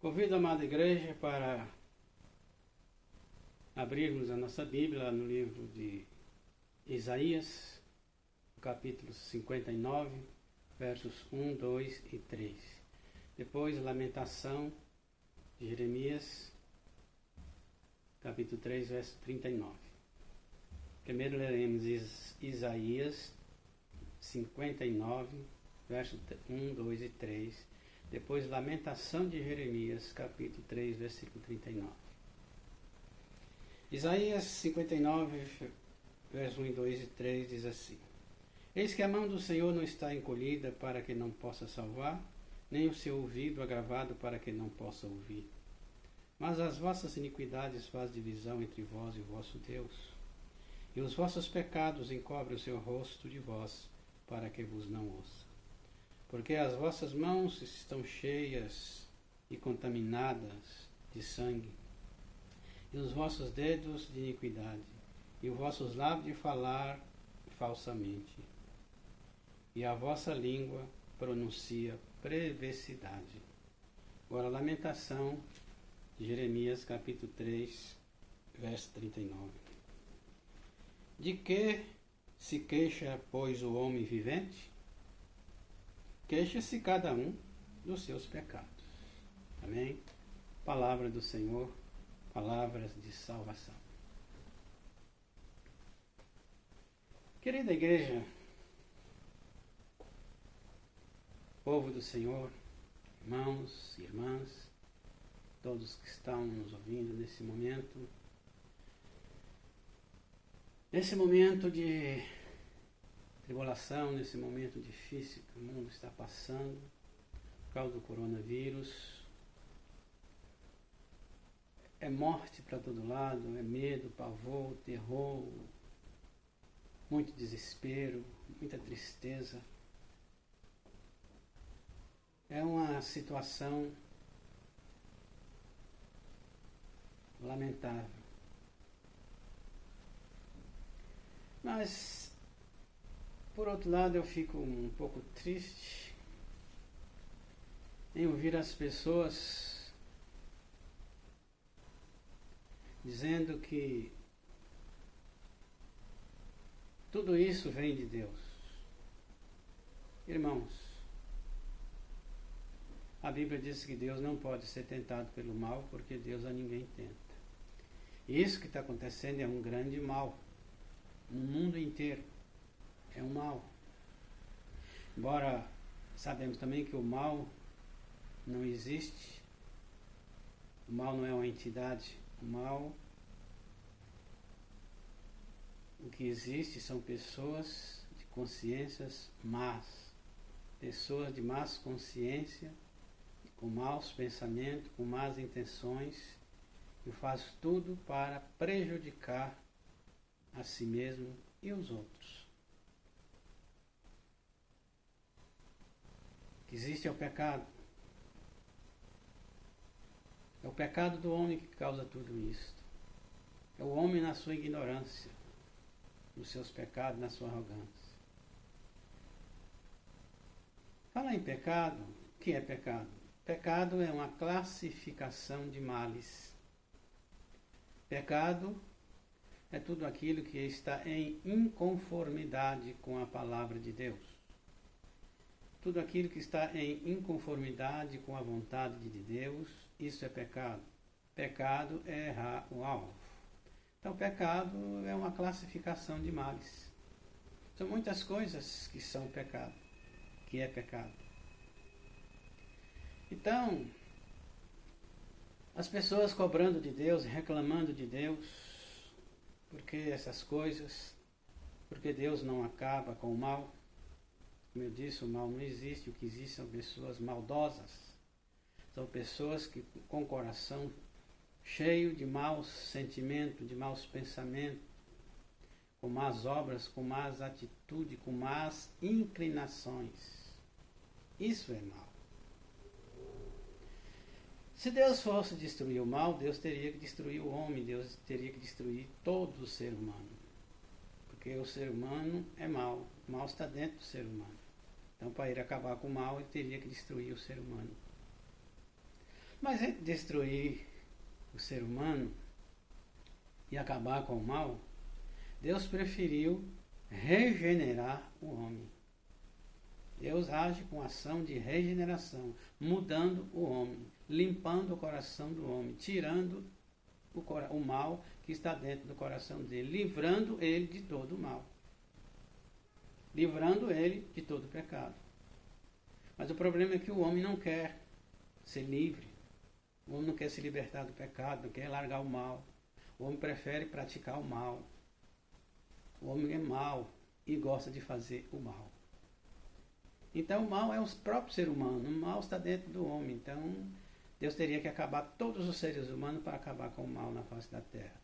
Convido a amada igreja para abrirmos a nossa Bíblia no livro de Isaías, capítulo 59, versos 1, 2 e 3. Depois, Lamentação de Jeremias, capítulo 3, verso 39. Primeiro leremos Isaías 59, versos 1, 2 e 3. Depois, Lamentação de Jeremias, capítulo 3, versículo 39. Isaías 59, versos 1, 2 e 3 diz assim: Eis que a mão do Senhor não está encolhida para que não possa salvar, nem o seu ouvido agravado para que não possa ouvir. Mas as vossas iniquidades faz divisão entre vós e o vosso Deus, e os vossos pecados encobrem o seu rosto de vós, para que vos não ouça. Porque as vossas mãos estão cheias e contaminadas de sangue, e os vossos dedos de iniquidade, e os vossos lábios de falar falsamente, e a vossa língua pronuncia perversidade. Agora, Lamentação de Jeremias, capítulo 3, verso 39. De que se queixa, pois, o homem vivente? Queixa-se cada um dos seus pecados. Amém? Palavra do Senhor, palavras de salvação. Querida igreja, povo do Senhor, irmãos e irmãs, todos que estão nos ouvindo nesse momento de tribulação, nesse momento difícil que o mundo está passando por causa do coronavírus. É morte para todo lado, é medo, pavor, terror, muito desespero, muita tristeza. É uma situação lamentável. Mas, por outro lado, eu fico um pouco triste em ouvir as pessoas dizendo que tudo isso vem de Deus. Irmãos, a Bíblia diz que Deus não pode ser tentado pelo mal, porque Deus a ninguém tenta. E isso que está acontecendo é um grande mal no mundo inteiro. É um mal. Embora sabemos também que o mal não existe, o mal não é uma entidade, o mal, o que existe são pessoas de consciências más, pessoas de más consciência, com maus pensamentos, com más intenções, e faz tudo para prejudicar a si mesmo e os outros. O que existe é o pecado. É o pecado do homem que causa tudo isso. É o homem na sua ignorância, nos seus pecados, na sua arrogância. Falar em pecado, o que é pecado? Pecado é uma classificação de males. Pecado é tudo aquilo que está em inconformidade com a palavra de Deus. Tudo aquilo que está em inconformidade com a vontade de Deus, isso é pecado. Pecado é errar o alvo. Então, pecado é uma classificação de males. São muitas coisas que são pecado, que é pecado. Então, as pessoas cobrando de Deus, reclamando de Deus, porque essas coisas, porque Deus não acaba com o mal. Como eu disse, o mal não existe, o que existe são pessoas maldosas. São pessoas que com o coração cheio de maus sentimentos, de maus pensamentos, com más obras, com más atitudes, com más inclinações. Isso é mal. Se Deus fosse destruir o mal, Deus teria que destruir o homem, Deus teria que destruir todo o ser humano. Porque o ser humano é mau, o mal está dentro do ser humano. Então, para ele acabar com o mal, ele teria que destruir o ser humano. Mas entre destruir o ser humano e acabar com o mal, Deus preferiu regenerar o homem. Deus age com ação de regeneração, mudando o homem, limpando o coração do homem, tirando o mal que está dentro do coração dele, livrando ele de todo o mal, livrando ele de todo o pecado. Mas o problema é que o homem não quer ser livre, o homem não quer se libertar do pecado, não quer largar o mal, o homem prefere praticar o mal, o homem é mau e gosta de fazer o mal. Então o mal é o próprio ser humano, o mal está dentro do homem. Então Deus teria que acabar todos os seres humanos para acabar com o mal na face da terra.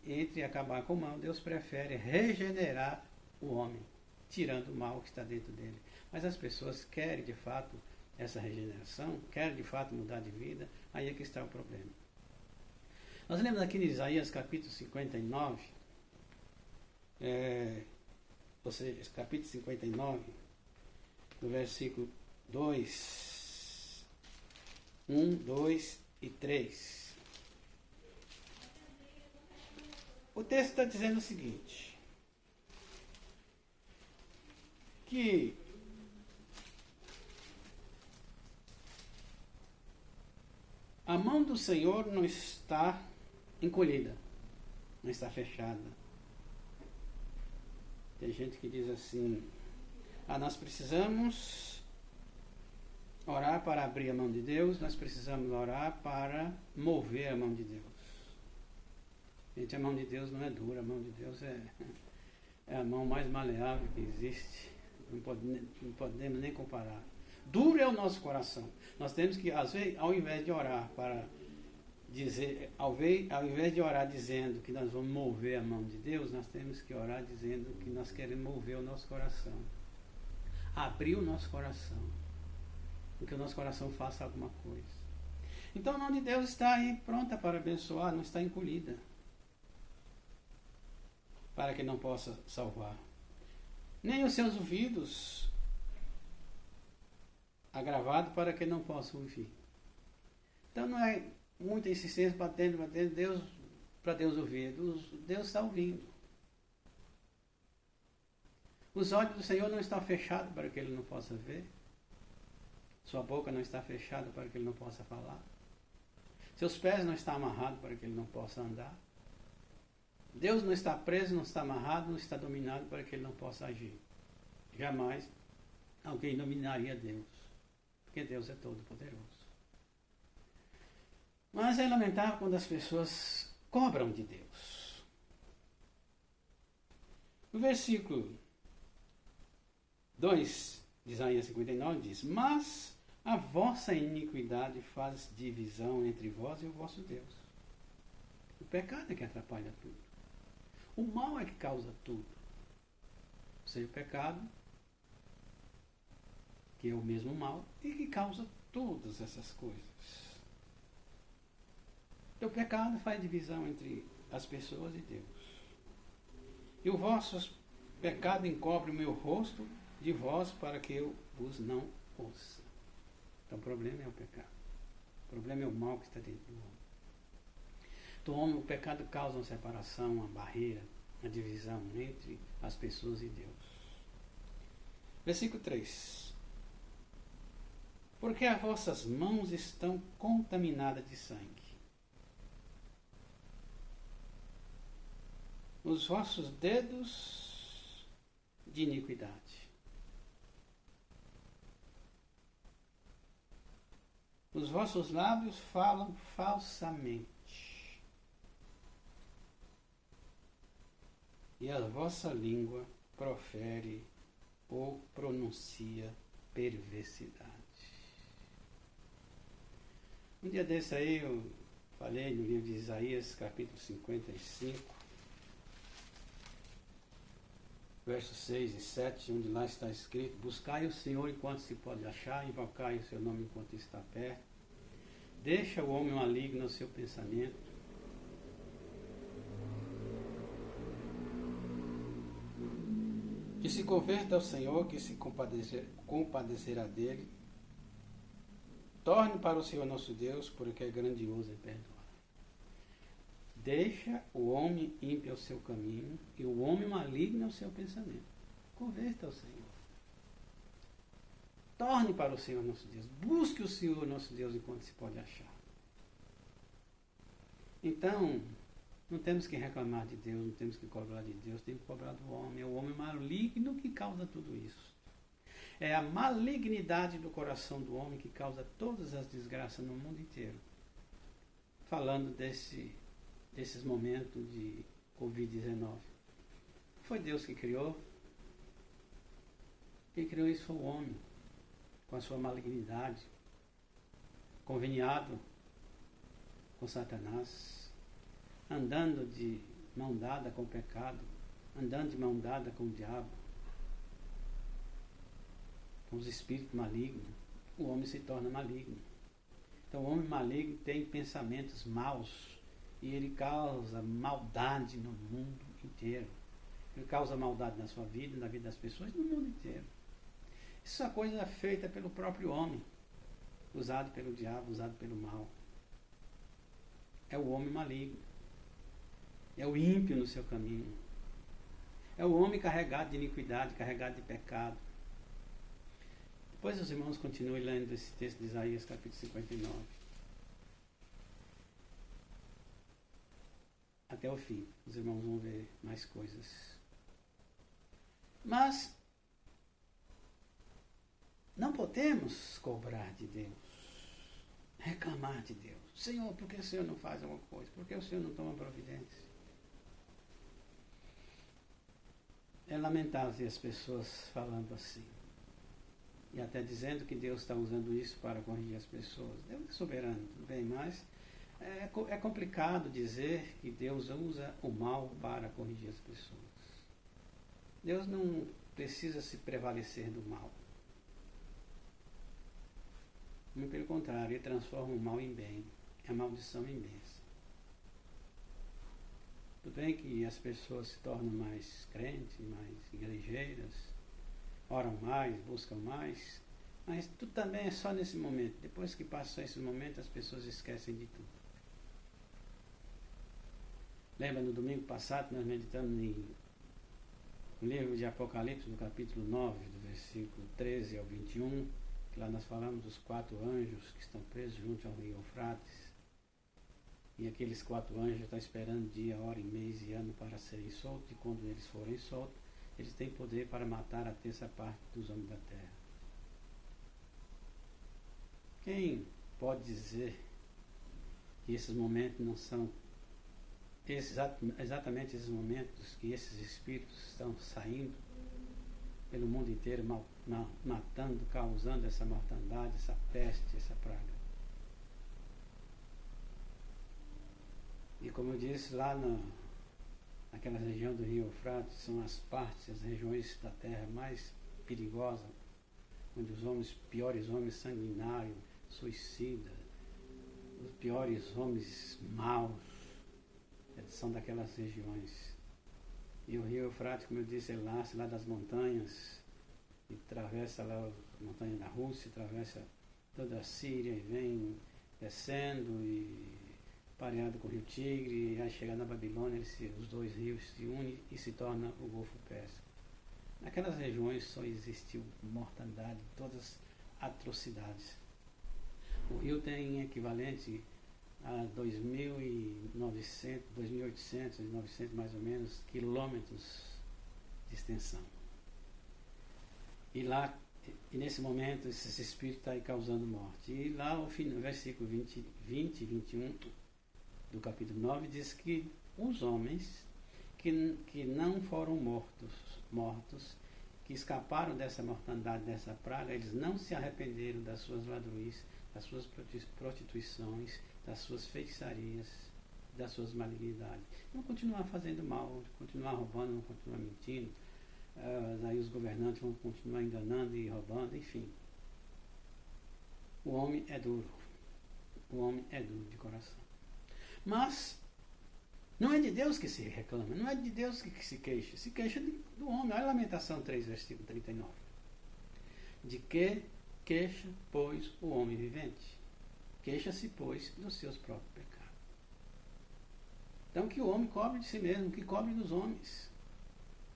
Entre acabar com o mal, Deus prefere regenerar o homem, tirando o mal que está dentro dele. Mas as pessoas querem de fato essa regeneração, querem de fato mudar de vida, aí é que está o problema. Nós lemos aqui em Isaías capítulo 59, ou seja, capítulo 59, no versículo 2, 1, 2 e 3. O texto está dizendo o seguinte, que a mão do Senhor não está encolhida, não está fechada. Tem gente que diz assim, nós precisamos orar para abrir a mão de Deus, nós precisamos orar para mover a mão de Deus. Gente, a mão de Deus não é dura, a mão de Deus é a mão mais maleável que existe. Não podemos nem comparar. Duro é o nosso coração. Nós temos que, às vezes, ao invés de orar para dizer, ao invés de orar dizendo que nós vamos mover a mão de Deus, nós temos que orar dizendo que nós queremos mover o nosso coração. Abrir o nosso coração. Que o nosso coração faça alguma coisa. Então a mão de Deus está aí pronta para abençoar, não está encolhida. Para que não possa salvar. Nem os seus ouvidos agravados para que não possa ouvir. Então não é muita insistência batendo, Deus, para Deus ouvir. Deus está ouvindo. Os olhos do Senhor não estão fechados para que Ele não possa ver. Sua boca não está fechada para que Ele não possa falar. Seus pés não estão amarrados para que Ele não possa andar. Deus não está preso, não está amarrado, não está dominado para que Ele não possa agir. Jamais alguém dominaria Deus, porque Deus é todo poderoso. Mas é lamentável quando as pessoas cobram de Deus. No versículo 2 de Isaías 59 diz, mas a vossa iniquidade faz divisão entre vós e o vosso Deus. O pecado é que atrapalha tudo. O mal é que causa tudo. Ou seja, o pecado, que é o mesmo mal, e que causa todas essas coisas. Então, o pecado faz divisão entre as pessoas e Deus. E o vosso pecado encobre o meu rosto de vós para que eu vos não ouça. Então o problema é o pecado. O problema é o mal que está dentro do homem. Então o pecado causa uma separação, uma barreira, uma divisão entre as pessoas e Deus. Versículo 3. Porque as vossas mãos estão contaminadas de sangue. Os vossos dedos de iniquidade. Os vossos lábios falam falsamente. E a vossa língua profere ou pronuncia perversidade. Um dia desse aí eu falei no livro de Isaías, capítulo 55, versos 6 e 7, onde lá está escrito, buscai o Senhor enquanto se pode achar, invocai o seu nome enquanto está perto. Deixa o homem maligno no seu pensamento. Que se converta ao Senhor, que se compadecerá dele. Torne para o Senhor nosso Deus, porque é grandioso em perdoar. Deixa o homem ímpio ao seu caminho e o homem maligno ao seu pensamento. Converta ao Senhor. Torne para o Senhor nosso Deus. Busque o Senhor nosso Deus enquanto se pode achar. Então, não temos que reclamar de Deus, não temos que cobrar de Deus, temos que cobrar do homem. É o homem maligno que causa tudo isso. É a malignidade do coração do homem que causa todas as desgraças no mundo inteiro. Falando desses momentos de Covid-19. Foi Deus que criou. Quem criou isso foi o homem, com a sua malignidade, conveniado com Satanás, andando de mão dada com o pecado, andando de mão dada com o diabo, com os espíritos malignos. O homem se torna maligno. Então o homem maligno tem pensamentos maus e ele causa maldade no mundo inteiro. Ele causa maldade na sua vida, na vida das pessoas, no mundo inteiro. Isso é coisa feita pelo próprio homem, usado pelo diabo, usado pelo mal. É o homem maligno. É o ímpio no seu caminho. É o homem carregado de iniquidade, carregado de pecado. Depois os irmãos continuem lendo esse texto de Isaías, capítulo 59. Até o fim. Os irmãos vão ver mais coisas. Mas não podemos cobrar de Deus, reclamar de Deus. Senhor, por que o Senhor não faz alguma coisa? Por que o Senhor não toma providência? É lamentável ver as pessoas falando assim. E até dizendo que Deus está usando isso para corrigir as pessoas. Deus é soberano, tudo bem, mas é complicado dizer que Deus usa o mal para corrigir as pessoas. Deus não precisa se prevalecer do mal. Muito pelo contrário, ele transforma o mal em bem, a maldição em bênção. Tudo bem que as pessoas se tornam mais crentes, mais igrejeiras, oram mais, buscam mais, mas tudo também é só nesse momento. Depois que passam esse momento, as pessoas esquecem de tudo. Lembra no domingo passado, nós meditamos no livro de Apocalipse, no capítulo 9, do versículo 13 ao 21, que lá nós falamos dos 4 anjos que estão presos junto ao rio Eufrates. E aqueles 4 anjos estão esperando dia, hora, mês e ano para serem soltos, e quando eles forem soltos, eles têm poder para matar a terça parte dos homens da terra. Quem pode dizer que esses momentos não são exatamente esses momentos que esses espíritos estão saindo pelo mundo inteiro, matando, causando essa mortandade, essa peste, essa praga? E como eu disse, lá naquela região do rio Eufrates, são as partes, as regiões da terra mais perigosas, onde os piores homens sanguinários, suicidas, os piores homens maus, são daquelas regiões. E o rio Eufrates, como eu disse, ele nasce lá das montanhas, e atravessa lá a montanha da Rússia, atravessa toda a Síria e vem descendo e pareado com o rio Tigre, e aí chega na Babilônia, os dois rios se unem e se torna o Golfo Pérsico. Naquelas regiões só existiu mortandade, todas atrocidades. O rio tem equivalente a 2.900, 2.800, 900 mais ou menos quilômetros de extensão. E nesse momento esses espíritos estão aí causando morte. E lá no versículo 20 e 21 do capítulo 9 diz que os homens que não foram mortos, que escaparam dessa mortandade, dessa praga, eles não se arrependeram das suas ladruices, das suas prostituições, das suas feitiçarias, das suas malignidades. Vão continuar fazendo mal, vão continuar roubando, vão continuar mentindo, aí os governantes vão continuar enganando e roubando, enfim. O homem é duro. O homem é duro de coração. Mas não é de Deus que se reclama, não é de Deus que se queixa. Se queixa do homem. Olha a Lamentação 3, versículo 39. De que Queixa, pois, o homem vivente. Queixa-se, pois, dos seus próprios pecados. Então, que o homem cobre de si mesmo, que cobre dos homens.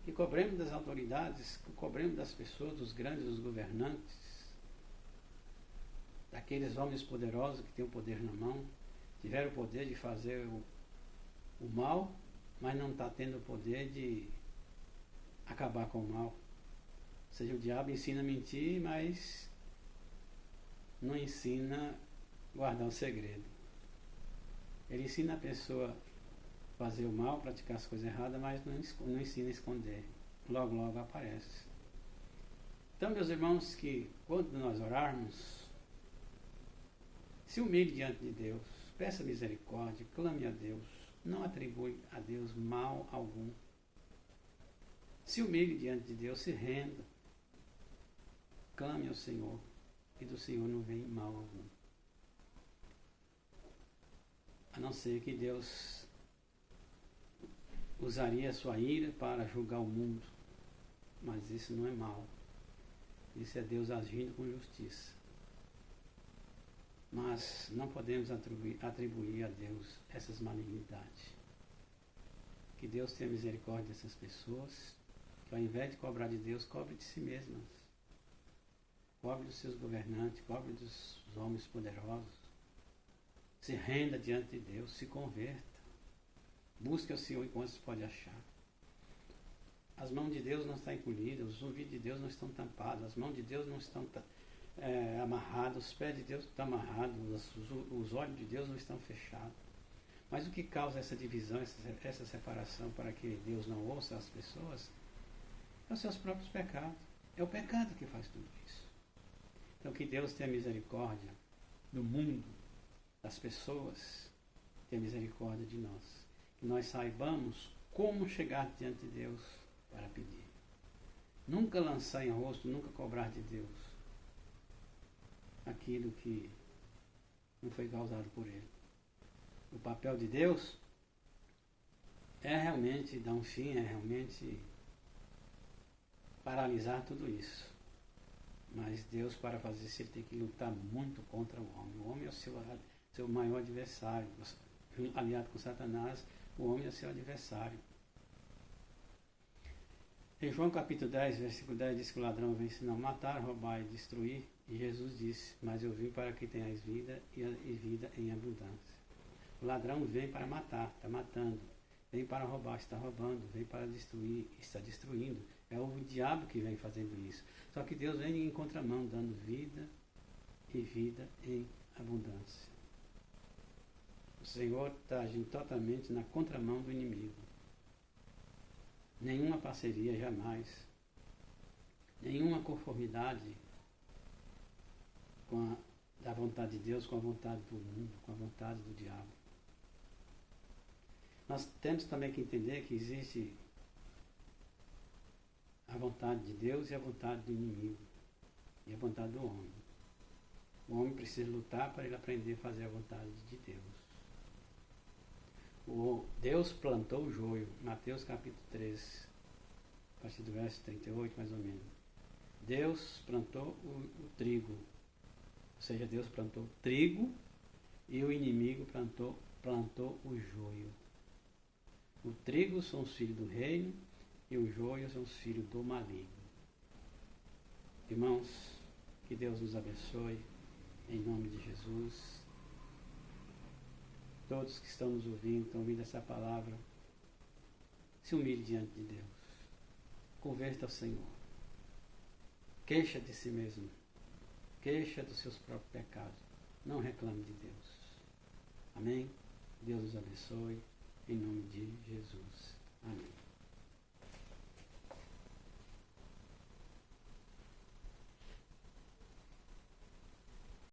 Que cobremos das autoridades, que cobremos das pessoas, dos grandes, dos governantes, daqueles homens poderosos que têm o poder na mão, tiveram o poder de fazer o mal, mas não está tendo o poder de acabar com o mal. Ou seja, o diabo ensina a mentir, mas não ensina a guardar o segredo. Ele ensina a pessoa a fazer o mal, praticar as coisas erradas, mas não ensina a esconder. Logo, logo aparece. Então, meus irmãos, que quando nós orarmos, se humilhe diante de Deus, peça misericórdia, clame a Deus, não atribui a Deus mal algum. Se humilhe diante de Deus, se renda, clame ao Senhor, e do Senhor não vem mal algum. A não ser que Deus usaria a sua ira para julgar o mundo, mas isso não é mal. Isso é Deus agindo com justiça. Mas não podemos atribuir a Deus essas malignidades. Que Deus tenha misericórdia dessas pessoas, que ao invés de cobrar de Deus, cobre de si mesmas. Cobre dos seus governantes, cobre dos homens poderosos. Se renda diante de Deus, se converta. Busque ao Senhor enquanto se pode achar. As mãos de Deus não estão encolhidas, os ouvidos de Deus não estão tampados, as mãos de Deus não estão amarradas, os pés de Deus não estão amarrados, os olhos de Deus não estão fechados. Mas o que causa essa divisão, essa separação para que Deus não ouça as pessoas, é os seus próprios pecados. É o pecado que faz tudo isso. Então que Deus tenha misericórdia do mundo, das pessoas, tenha misericórdia de nós. Que nós saibamos como chegar diante de Deus para pedir. Nunca lançar em rosto, nunca cobrar de Deus aquilo que não foi causado por Ele. O papel de Deus é realmente dar um fim, é realmente paralisar tudo isso. Mas Deus, para fazer isso, Ele tem que lutar muito contra o homem. O homem é o seu maior adversário. Aliado com Satanás, o homem é seu adversário. Em João capítulo 10, versículo 10, diz que o ladrão vem senão matar, roubar e destruir. E Jesus disse, mas eu vim para que tenhais vida e vida em abundância. O ladrão vem para matar, está matando. Vem para roubar, está roubando. Vem para destruir, está destruindo. É o diabo que vem fazendo isso. Só que Deus vem em contramão, dando vida e vida em abundância. O Senhor está agindo totalmente na contramão do inimigo. Nenhuma parceria jamais, nenhuma conformidade da vontade de Deus com a vontade do mundo, com a vontade do diabo. Nós temos também que entender que existe a vontade de Deus e a vontade do inimigo, e a vontade do homem. O homem precisa lutar para ele aprender a fazer a vontade de Deus. Deus plantou o joio, Mateus capítulo 3, a partir do verso 38 mais ou menos. Deus plantou o trigo, ou seja, Deus plantou o trigo e o inimigo plantou o joio. O trigo são os filhos do reino e o joio são os filhos do maligno. Irmãos, que Deus nos abençoe, em nome de Jesus. Todos que estão nos ouvindo, estão ouvindo essa palavra, se humilhe diante de Deus. Converta ao Senhor. Queixa de si mesmo. Queixa dos seus próprios pecados. Não reclame de Deus. Amém? Deus os abençoe, em nome de Jesus.